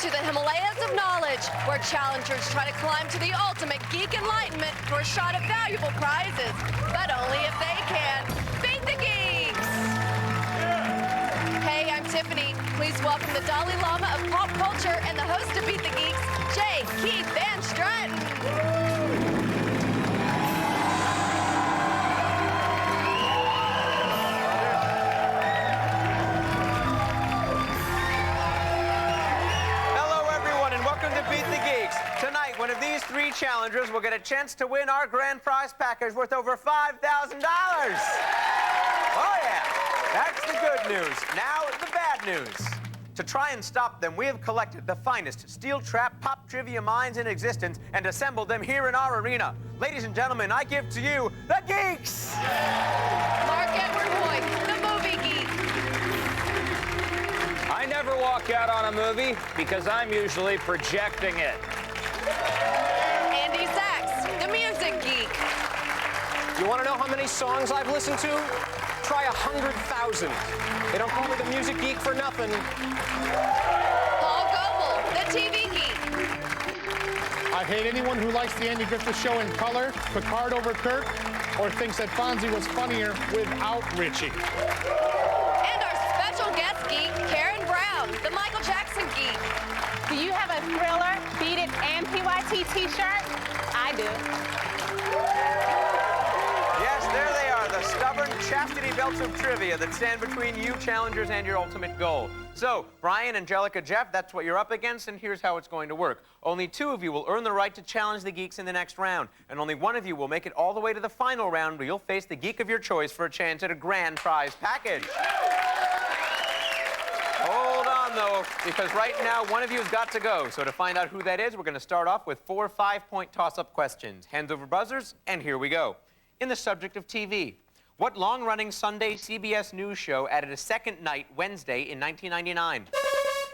to the Himalayas of knowledge, where challengers try to climb to the ultimate geek enlightenment for a shot at valuable prizes, but only if they can. Beat the Geeks! Hey, I'm Tiffany. Please welcome the Dalai Lama of pop culture and the host of Beat the Geeks, Jay Keith Van Stratton. Beat the Geeks. Tonight, one of these three challengers will get a chance to win our grand prize package worth over $5,000. Oh, yeah. That's the good news. Now, the bad news. To try and stop them, we have collected the finest steel-trap pop trivia minds in existence and assembled them here in our arena. Ladies and gentlemen, I give to you the Geeks! Mark Edward Hoyt, the movie geek. I never walk out on a movie because I'm usually projecting it. Andy Sachs, the music geek. You want to know how many songs I've listened to? Try 100,000. They don't call me the music geek for nothing. Paul Goebel, the TV geek. I hate anyone who likes the Andy Griffith Show in color, Picard over Kirk, or thinks that Fonzie was funnier without Richie. And our special guest geek, Karen Brown, the Michael Jackson geek. Do you have a Thriller, Beat It, and PYT t-shirt? I do. Yes, there they are, the stubborn chastity belts of trivia that stand between you challengers and your ultimate goal. So, Brian, Angelica, Jeff, that's what you're up against, and here's how it's going to work. Only two of you will earn the right to challenge the Geeks in the next round, and only one of you will make it all the way to the final round where you'll face the geek of your choice for a chance at a grand prize package. Hold on, though, because right now one of you has got to go. So to find out who that is, we're going to start off with 4 5-point toss-up questions. Hands over buzzers, and here we go. In the subject of TV, what long-running Sunday CBS News show added a second night Wednesday in 1999?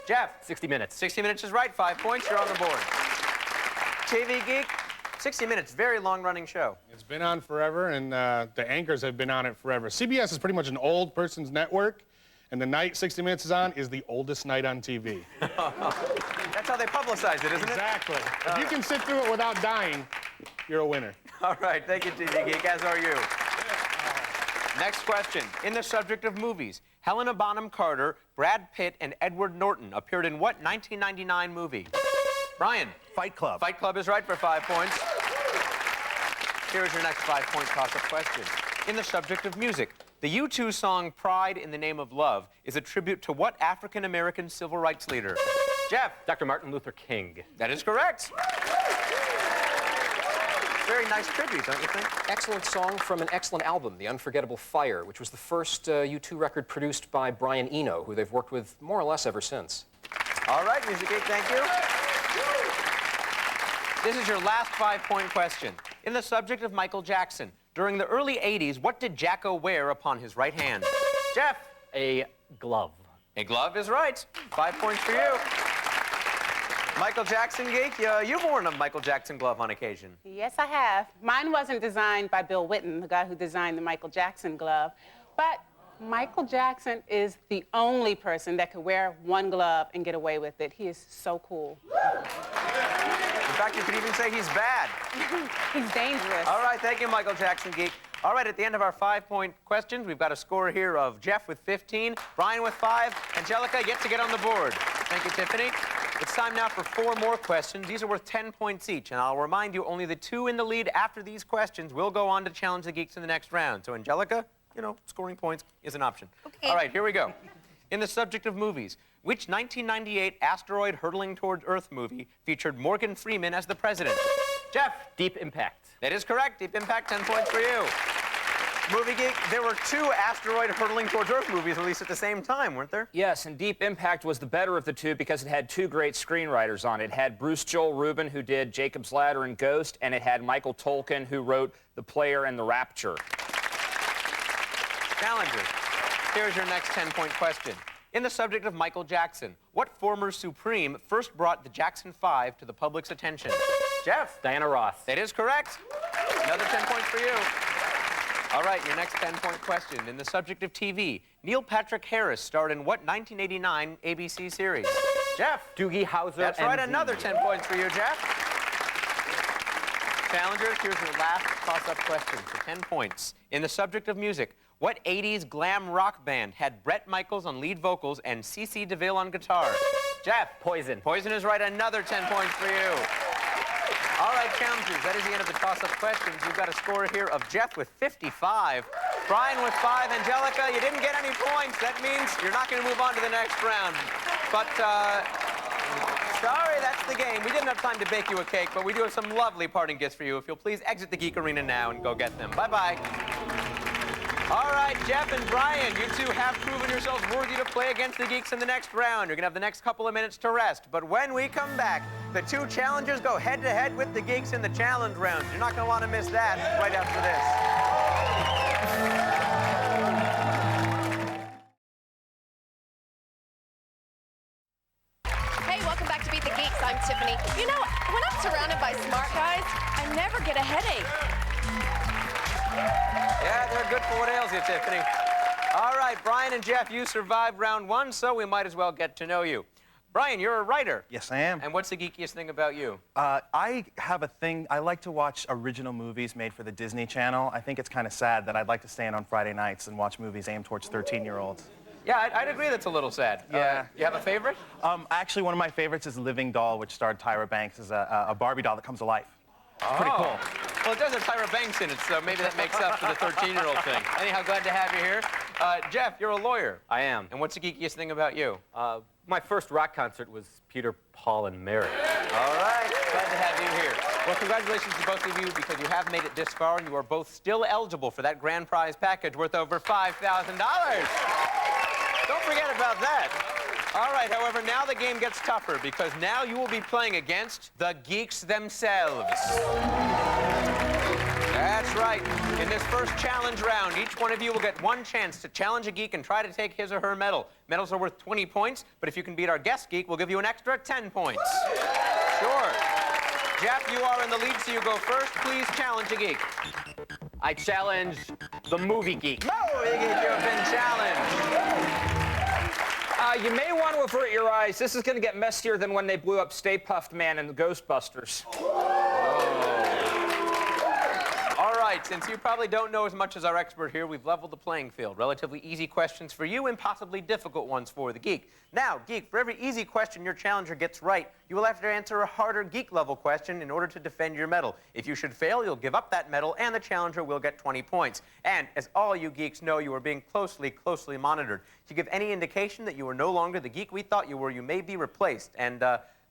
Jeff. 60 Minutes. 60 Minutes is right. 5 points. You're on the board. TV Geek, 60 Minutes, very long-running show. It's been on forever, and the anchors have been on it forever. CBS is pretty much an old person's network, and the night 60 Minutes is on is the oldest night on TV. That's how they publicize it, isn't it? Exactly. If you can sit through it without dying, you're a winner. All right, thank you, TV Geek, as are you. Next question. In the subject of movies, Helena Bonham Carter, Brad Pitt, and Edward Norton appeared in what 1999 movie? Brian. Fight Club. Fight Club is right for 5 points. Here's your next 5-point toss-up question. In the subject of music, the U2 song Pride in the Name of Love is a tribute to what African-American civil rights leader? Jeff. Dr. Martin Luther King. That is correct. Very nice tribute, don't you think? Excellent song from an excellent album, The Unforgettable Fire, which was the first U2 record produced by Brian Eno, who they've worked with more or less ever since. All right, Music Geek, thank you. This is your last 5-point question. In the subject of Michael Jackson, during the early 80s, what did Jacko wear upon his right hand? Jeff. A glove. A glove is right. 5 points for you. Michael Jackson Geek, you've worn a Michael Jackson glove on occasion. Yes, I have. Mine wasn't designed by Bill Whitten, the guy who designed the Michael Jackson glove, but Michael Jackson is the only person that could wear one glove and get away with it. He is so cool. In fact, you could even say he's bad. He's dangerous. All right, thank you, Michael Jackson Geek. All right, at the end of our 5-point questions, we've got a score here of Jeff with 15, Brian with 5, Angelica yet to get on the board. Thank you, Tiffany. It's time now for 4 more questions. These are worth 10 points each, and I'll remind you only the 2 in the lead after these questions will go on to challenge the Geeks in the next round. So, Angelica, you know, scoring points is an option. Okay. All right, here we go. In the subject of movies, which 1998 asteroid hurtling towards Earth movie featured Morgan Freeman as the president? Jeff. Deep Impact. That is correct. Deep Impact, 10 points for you. Movie Geek, there were 2 asteroid hurtling towards Earth movies released at the same time, weren't there? Yes, and Deep Impact was the better of the two because it had 2 great screenwriters on it. It had Bruce Joel Rubin, who did Jacob's Ladder and Ghost, and it had Michael Tolkien, who wrote The Player and The Rapture. Challenger, here's your next 10-point question. In the subject of Michael Jackson, what former Supreme first brought the Jackson 5 to the public's attention? Jeff. Diana Ross. That is correct. Another 10 points for you. All right, your next 10-point question. In the subject of TV, Neil Patrick Harris starred in what 1989 ABC series? Jeff. Doogie Howser. That's right, MD. another 10 points for you, Jeff. Challengers, here's your last toss-up question for 10 points. In the subject of music, what 80s glam rock band had Bret Michaels on lead vocals and C.C. DeVille on guitar? Jeff. Poison. Poison is right, another 10 points for you. All right, challengers, that is the end of the toss-up questions. You've got a score here of Jeff with 55, Brian with 5, Angelica, you didn't get any points. That means you're not going to move on to the next round. But, sorry, that's the game. We didn't have time to bake you a cake, but we do have some lovely parting gifts for you. If you'll please exit the Geek Arena now and go get them. Bye-bye. All right, Jeff and Brian, you two have proven yourselves worthy to play against the Geeks in the next round. You're going to have the next couple of minutes to rest. But when we come back, the two challengers go head-to-head with the Geeks in the challenge rounds. You're not going to want to miss that right after this. Hey, welcome back to Beat the Geeks. I'm Tiffany. You know, when I'm surrounded by smart guys, I never get a headache. Yeah, they're good for what ails you, Tiffany. All right, Brian and Jeff, you survived round one, so we might as well get to know you. Brian, you're a writer. Yes, I am. And what's the geekiest thing about you? I have a thing. I like to watch original movies made for the Disney Channel. I think it's kind of sad that I'd like to stay in on Friday nights and watch movies aimed towards 13-year-olds. Yeah, I'd agree that's a little sad. Yeah. You have a favorite? Actually, one of my favorites is Living Doll, which starred Tyra Banks as a Barbie doll that comes to life. It's pretty cool. Well, it does have Tyra Banks in it, so maybe that makes up for the 13-year-old thing. Anyhow, glad to have you here. Jeff, you're a lawyer. I am. And what's the geekiest thing about you? My first rock concert was Peter, Paul, and Mary. All right, glad to have you here. Well, congratulations to both of you because you have made it this far and you are both still eligible for that grand prize package worth over $5,000. Don't forget about that. All right, however, now the game gets tougher because now you will be playing against the Geeks themselves. That's right. In this first challenge round, each one of you will get one chance to challenge a geek and try to take his or her medal. Medals are worth 20 points, but if you can beat our guest geek, we'll give you an extra 10 points. Sure. Jeff, you are in the lead, so you go first. Please challenge a geek. I challenge the movie geek. Movie geek, you have been challenged. You may want to avert your eyes. This is going to get messier than when they blew up Stay Puft Man and the Ghostbusters. All right, since you probably don't know as much as our expert here, we've leveled the playing field. Relatively easy questions for you and possibly difficult ones for the geek. Now, geek, for every easy question your challenger gets right, you will have to answer a harder geek-level question in order to defend your medal. If you should fail, you'll give up that medal, and the challenger will get 20 points. And as all you geeks know, you are being closely monitored. If you give any indication that you are no longer the geek we thought you were, you may be replaced. And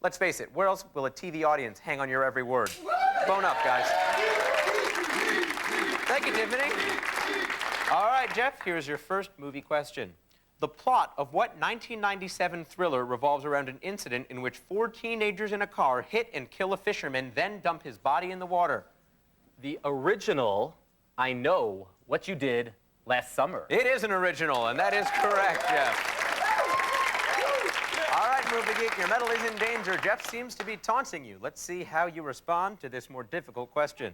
let's face it, where else will a TV audience hang on your every word? Bone up, guys. Thank you, Tiffany. All right, Jeff, here's your first movie question. The plot of what 1997 thriller revolves around an incident in which 4 teenagers in a car hit and kill a fisherman, then dump his body in the water? The original, I Know What You Did Last Summer. It is an original, and that is correct, Jeff. All right, Movie Geek, your medal is in danger. Jeff seems to be taunting you. Let's see how you respond to this more difficult question.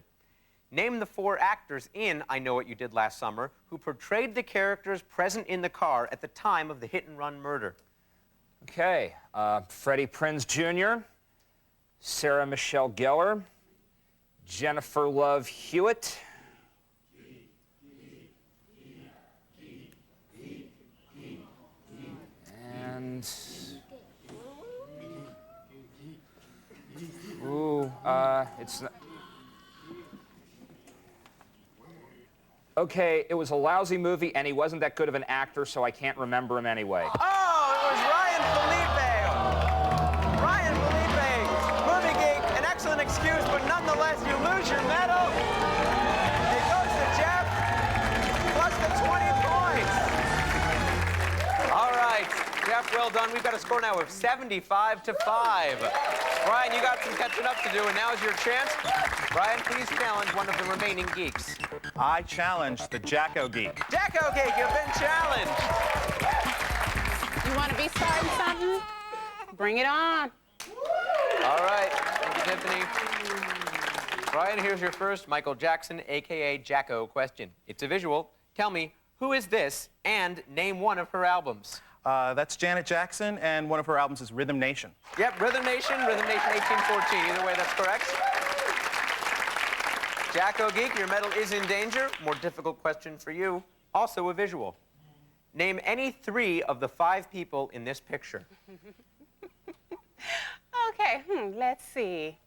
Name the 4 actors in I Know What You Did Last Summer who portrayed the characters present in the car at the time of the hit-and-run murder. Okay, Freddie Prinze Jr., Sarah Michelle Gellar, Jennifer Love Hewitt, and it's not. Okay, it was a lousy movie, and he wasn't that good of an actor, so I can't remember him anyway. Oh, it was Ryan Felipe. Ryan Felipe, Movie Geek, an excellent excuse, but nonetheless, you lose your medal. It goes to Jeff, plus the 20 points. All right, Jeff, well done. We've got a score now of 75-5. Brian, you got some catching up to do, and now's your chance. Brian, please challenge one of the remaining geeks. I challenge the Jacko Geek. Jacko Geek, you've been challenged. You want to be starting something? Bring it on. All right, thank you, Tiffany. Brian, here's your first Michael Jackson, a.k.a. Jacko, question. It's a visual. Tell me, who is this, and name one of her albums? That's Janet Jackson, and one of her albums is Rhythm Nation. Yep, Rhythm Nation 1814. Either way, that's correct. Jacko Geek, your medal is in danger. More difficult question for you. Also a visual. Name any 3 of the 5 people in this picture. Okay, let's see.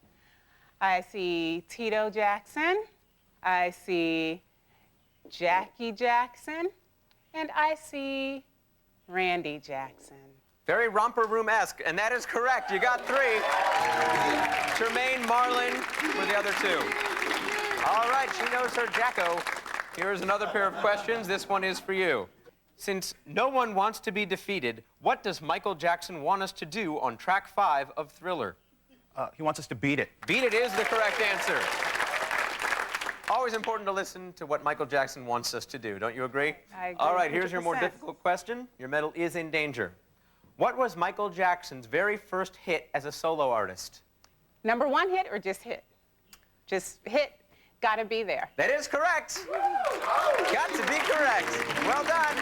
I see Tito Jackson, I see Jackie Jackson, and I see Randy Jackson. Very Romper Room-esque, and that is correct. You got 3. Tremaine, Marlon were the other 2. All right, she knows her Jacko. Here's another pair of questions. This one is for you. Since no one wants to be defeated, what does Michael Jackson want us to do on track 5 of Thriller? He wants us to beat it. Beat it is the correct answer. Always important to listen to what Michael Jackson wants us to do. Don't you agree? I agree. All right, here's your more 100%. difficult question. Your medal is in danger. What was Michael Jackson's very first hit as a solo artist? Number 1 hit or just hit? Just hit. Gotta be there. That is correct. Got to be correct. Well done.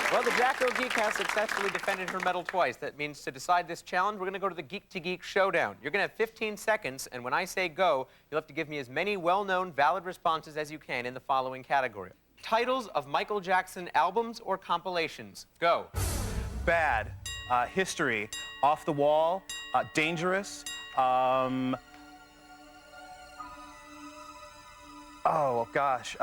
Well, the Jacko Geek has successfully defended her medal twice. That means to decide this challenge, we're going to go to the Geek to Geek showdown. You're going to have 15 seconds, and when I say go, you'll have to give me as many well-known, valid responses as you can in the following category. Titles of Michael Jackson albums or compilations. Go. Bad, History, Off the Wall, Dangerous, oh, gosh.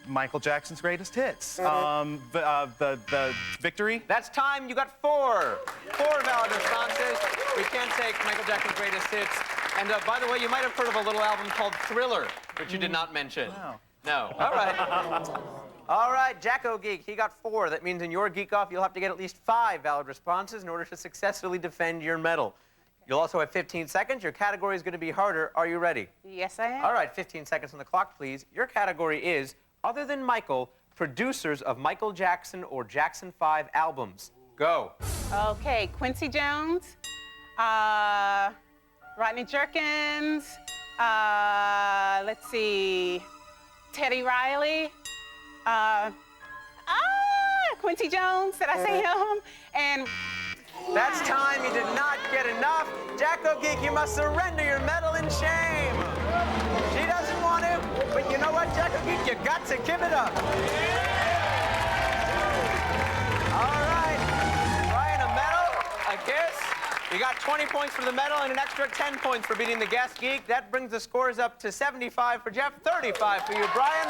Michael Jackson's greatest hits. The Victory. That's time. You got 4. 4 valid responses. We can't take Michael Jackson's greatest hits. And by the way, you might have heard of a little album called Thriller, which you did not mention. Wow. No. All right. All right, Jacko Geek, he got 4. That means in your Geek Off, you'll have to get at least 5 valid responses in order to successfully defend your medal. You'll also have 15 seconds. Your category is going to be harder. Are you ready? Yes, I am. All right, 15 seconds on the clock, please. Your category is, other than Michael, producers of Michael Jackson or Jackson 5 albums. Go. Okay, Quincy Jones, Rodney Jerkins, let's see, Teddy Riley, Quincy Jones, did I say him? And That's time. You did not get enough. Jacko Geek, you must surrender your medal in shame. She doesn't want to, but you know what, Jacko Geek, you got to give it up. All right. Brian, a medal, a kiss. You got 20 points for the medal and an extra 10 points for beating the guest geek. That brings the scores up to 75 for Jeff, 35 for you, Brian.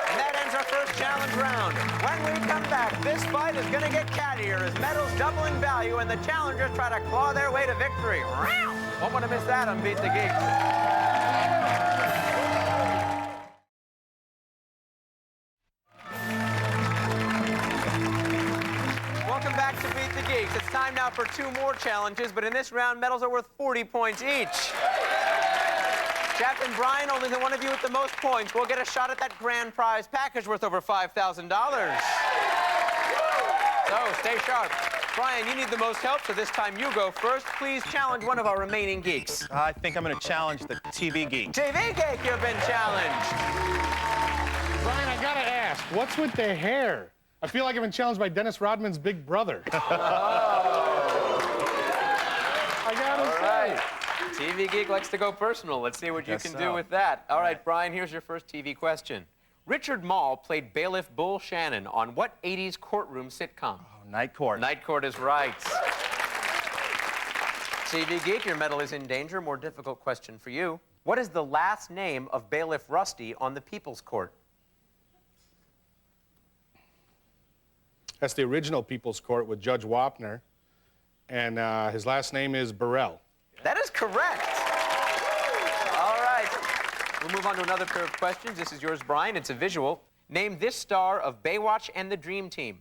And that ends our first challenge round. When we come back, this fight is going to get cattier as medals double in value and the challengers try to claw their way to victory. Won't want to miss that on Beat the Geek. Welcome back to Beat the Geeks. It's time now for 2 more challenges, but in this round, medals are worth 40 points each. Jeff and Brian, only the one of you with the most points will get a shot at that grand prize package worth over $5,000. So stay sharp. Brian, you need the most help, so this time you go first. Please challenge one of our remaining geeks. I think I'm going to challenge the TV Geek. TV Geek, you've been challenged. Brian, I gotta ask, what's with the hair? I feel like I've been challenged by Dennis Rodman's big brother. I gotta say. TV Geek likes to go personal. Let's see what you can do with that. All right, Brian, here's your first TV question. Richard Mall played bailiff Bull Shannon on what 80s courtroom sitcom? Oh, Night Court. Night Court is right. TV Geek, your medal is in danger. More difficult question for you. What is the last name of bailiff Rusty on the People's Court? That's the original People's Court with Judge Wapner, and his last name is Burrell. That is correct. All right. We'll move on to another pair of questions. This is yours, Brian. It's a visual. Name this star of Baywatch and the Dream Team.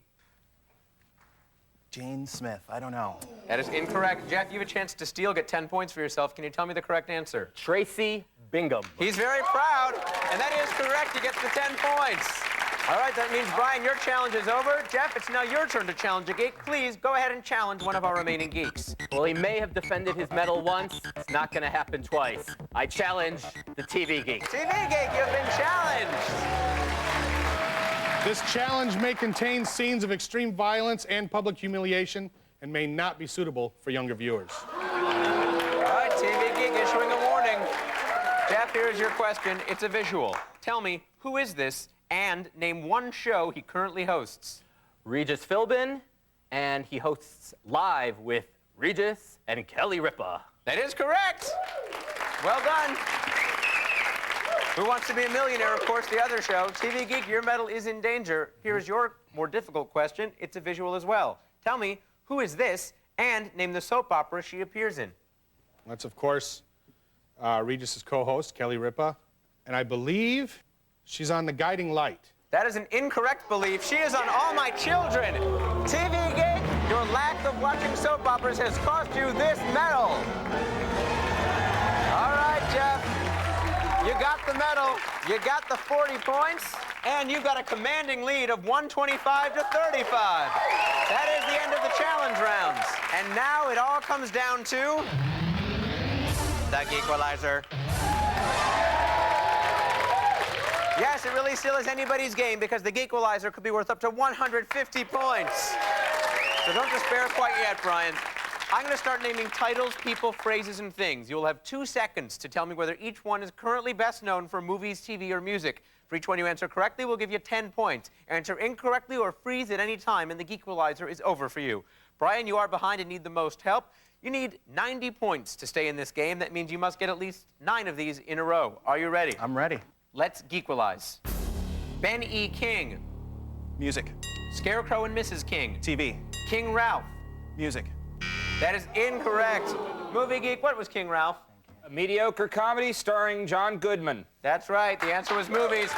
Jane Smith. I don't know. That is incorrect. Jeff, you have a chance to steal, get 10 points for yourself. Can you tell me the correct answer? Tracy Bingham. He's very proud, and that is correct. He gets the 10 points. All right, that means, Brian, your challenge is over. Jeff, it's now your turn to challenge a geek. Please go ahead and challenge one of our remaining geeks. Well, he may have defended his medal once. It's not going to happen twice. I challenge the TV Geek. TV Geek, you've been challenged. This challenge may contain scenes of extreme violence and public humiliation and may not be suitable for younger viewers. All right, TV Geek issuing a warning. Jeff, here's your question. It's a visual. Tell me, who is this, and name one show he currently hosts. Regis Philbin, and he hosts Live with Regis and Kelly Ripa. That is correct. Well done. Who Wants to Be a Millionaire, of course, the other show. TV Geek, your medal is in danger. Here's your more difficult question. It's a visual as well. Tell me, who is this, and name the soap opera she appears in. That's, of course, Regis's co-host, Kelly Ripa. And I believe she's on The Guiding Light. That is an incorrect belief. She is on All My Children. TV Geek, your lack of watching soap operas has cost you this medal. All right, Jeff. You got the medal, you got the 40 points, and you got a commanding lead of 125 to 35. That is the end of the challenge rounds. And now it all comes down to the Geequalizer. Yes, it really still is anybody's game because the Geequalizer could be worth up to 150 points. So don't despair quite yet, Brian. I'm going to start naming titles, people, phrases, and things. You'll have 2 seconds to tell me whether each one is currently best known for movies, TV, or music. For each one you answer correctly, we'll give you 10 points. Answer incorrectly or freeze at any time, and the Geequalizer is over for you. Brian, you are behind and need the most help. You need 90 points to stay in this game. That means you must get at least 9 of these in a row. Are you ready? I'm ready. Let's Geequalize. Ben E. King. Music. Scarecrow and Mrs. King. TV. King Ralph. Music. That is incorrect. Movie Geek, what was King Ralph? A mediocre comedy starring John Goodman. That's right, the answer was movies.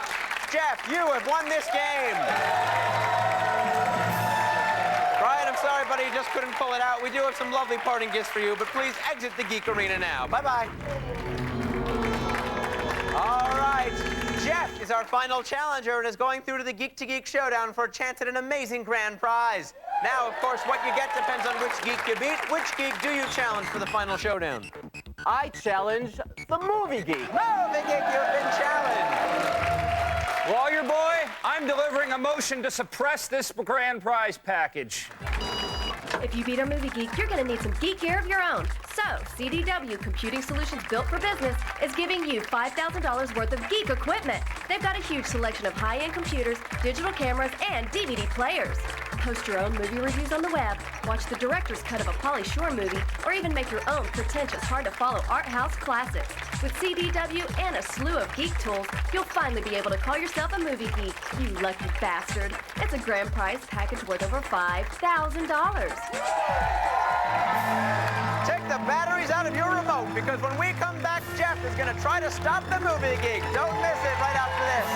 Jeff, you have won this game. Brian, I'm sorry, buddy, you just couldn't pull it out. We do have some lovely parting gifts for you, but please exit the Geek Arena now. Bye-bye. All right, Jeff is our final challenger and is going through to the Geek to Geek Showdown for a chance at an amazing grand prize. Now, of course, what you get depends on which geek you beat. Which geek do you challenge for the final showdown? I challenge the Movie Geek. Movie Geek, you've been challenged. Lawyer boy, I'm delivering a motion to suppress this grand prize package. If you beat our Movie Geek, you're going to need some geek gear of your own. So, CDW, Computing Solutions Built for Business, is giving you $5,000 worth of geek equipment. They've got a huge selection of high-end computers, digital cameras, and DVD players. Post your own movie reviews on the web, watch the director's cut of a Pauly Shore movie, or even make your own pretentious, hard-to-follow art house classics. With CDW and a slew of geek tools, you'll finally be able to call yourself a movie geek, you lucky bastard. It's a grand prize package worth over $5,000. Take the batteries out of your remote, because when we come back, Jeff is going to try to stop the Movie Geek. Don't miss it right after this.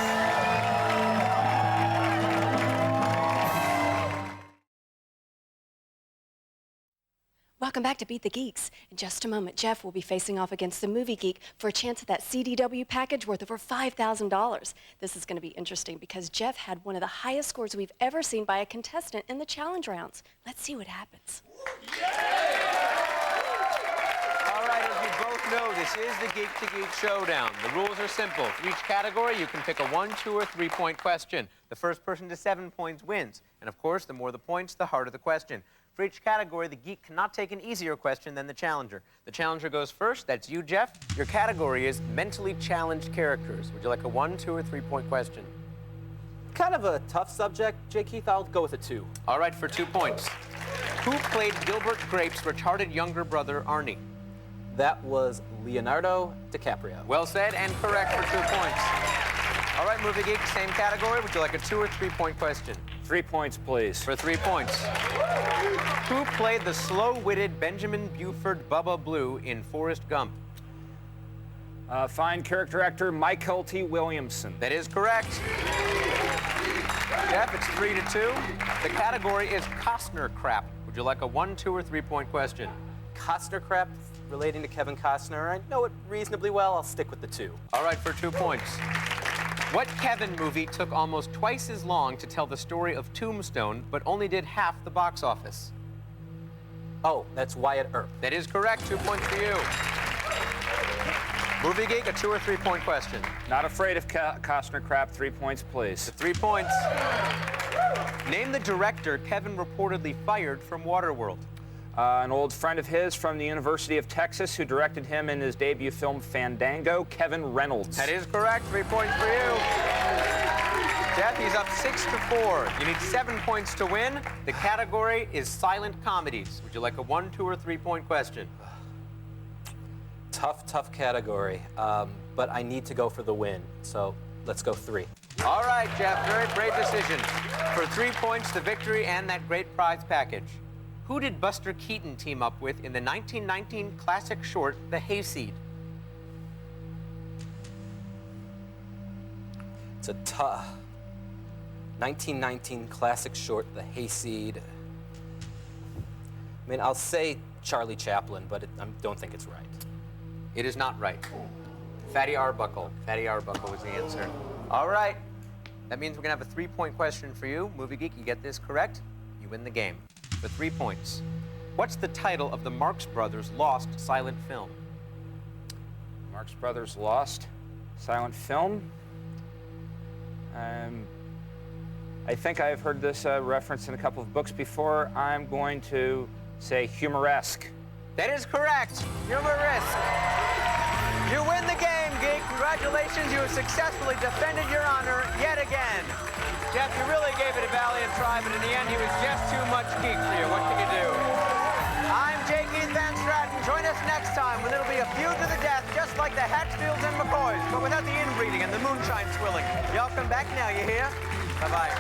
Welcome back to Beat the Geeks. In just a moment, Jeff will be facing off against the Movie Geek for a chance at that CDW package worth over $5,000. This is going to be interesting because Jeff had one of the highest scores we've ever seen by a contestant in the challenge rounds. Let's see what happens. All right, as you both know, this is the Geek to Geek Showdown. The rules are simple. For each category, you can pick a 1, 2, or 3-point question. The first person to 7 points wins. And of course, the more the points, the harder the question. For each category, the geek cannot take an easier question than the challenger. The challenger goes first. That's you, Jeff. Your category is mentally challenged characters. Would you like a 1, 2, or 3-point question? Kind of a tough subject, J. Keith. I'll go with a 2. All right, for 2 points. Who played Gilbert Grape's retarded younger brother, Arnie? That was Leonardo DiCaprio. Well said and correct for 2 points. All right, Movie Geek, same category. Would you like a 2 or 3-point question? 3 points, please. For 3 points. Who played the slow-witted Benjamin Buford Bubba Blue in Forrest Gump? Fine character actor Michael T. Williamson. That is correct. Jeff, it's 3 to 2. The category is Costner crap. Would you like a 1, 2, or 3-point question? Costner crap relating to Kevin Costner. I know it reasonably well. I'll stick with the 2. All right, for 2 points. What Kevin movie took almost twice as long to tell the story of Tombstone, but only did half the box office? Oh, that's Wyatt Earp. That is correct. 2 points for you. Movie Geek, a 2 or 3 point question. Not afraid of Costner crap. 3 points, please. 3 points. Name the director Kevin reportedly fired from Waterworld. An old friend of his from the University of Texas who directed him in his debut film Fandango, Kevin Reynolds. That is correct. 3 points for you. Jeff, he's up 6-4. You need 7 points to win. The category is silent comedies. Would you like a 1, 2, or 3 point question? Tough category, but I need to go for the win, so let's go 3. All right, Jeff, very brave decision. For 3 points, the victory and that great prize package. Who did Buster Keaton team up with in the 1919 classic short, The Hayseed? It's a tough 1919 classic short, The Hayseed. I mean, I'll say Charlie Chaplin, but I don't think it's right. It is not right. Fatty Arbuckle. Fatty Arbuckle was the answer. All right. That means we're going to have a 3 point question for you. Movie Geek, you get this correct, you win the game. For 3 points. What's the title of the Marx Brothers' lost silent film? Marx Brothers lost silent film. I think I've heard this reference in a couple of books before. I'm going to say Humoresque. That is correct. Humorisk. You win the game, Geek. Congratulations. You have successfully defended your honor yet again. Jeff, you really gave it a valiant try, but in the end, he was just too much geek for you. What can you do? I'm Jake Keith Van Stratton. Join us next time when it'll be a feud to the death, just like the Hatfields and McCoys, but without the inbreeding and the moonshine swilling. Y'all come back now, you hear? Bye-bye.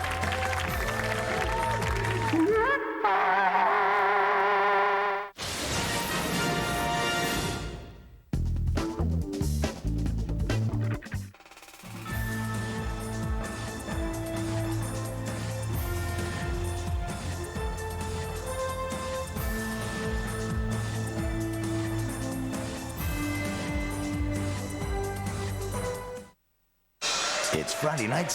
It's Friday night